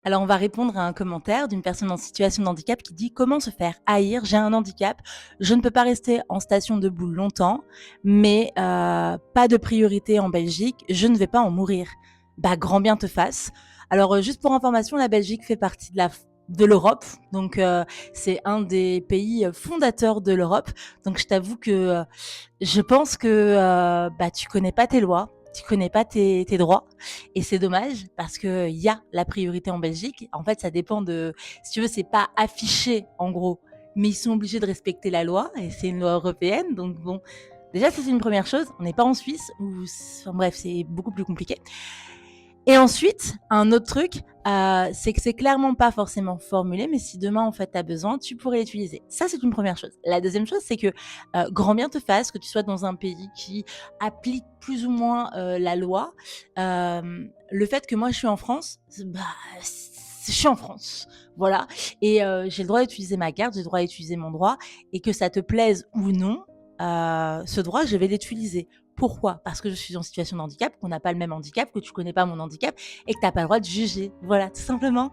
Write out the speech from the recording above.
Alors, on va répondre à un commentaire d'une personne en situation de handicap qui dit: «Comment se faire haïr? J'ai un handicap, je ne peux pas rester en station debout longtemps, mais pas de priorité en Belgique, je ne vais pas en mourir». Bah, grand bien te fasse. Alors, juste pour information, la Belgique fait partie de l'Europe, donc c'est un des pays, fondateurs de l'Europe. Donc je t'avoue que, je pense que, bah, tu connais pas tes lois, tu connais pas tes droits et c'est dommage parce qu'il y a la priorité en Belgique. En fait, ça dépend de si tu veux, c'est pas affiché en gros, mais ils sont obligés de respecter la loi et c'est une loi européenne donc bon, déjà ça c'est une première chose. On n'est pas en Suisse où enfin bref, c'est beaucoup plus compliqué. Et ensuite, un autre truc, c'est que c'est clairement pas forcément formulé, mais si demain, en fait, tu as besoin, tu pourrais l'utiliser. Ça, c'est une première chose. La deuxième chose, c'est que, grand bien te fasse, que tu sois dans un pays qui applique plus ou moins, la loi. Le fait que moi, je suis en France, bah, je suis en France, voilà et j'ai le droit d'utiliser ma carte, j'ai le droit d'utiliser mon droit et que ça te plaise ou non, ce droit, je vais l'utiliser. Pourquoi? Parce que je suis en situation de handicap, qu'on n'a pas le même handicap, que tu connais pas mon handicap et que tu as pas le droit de juger. Voilà, tout simplement.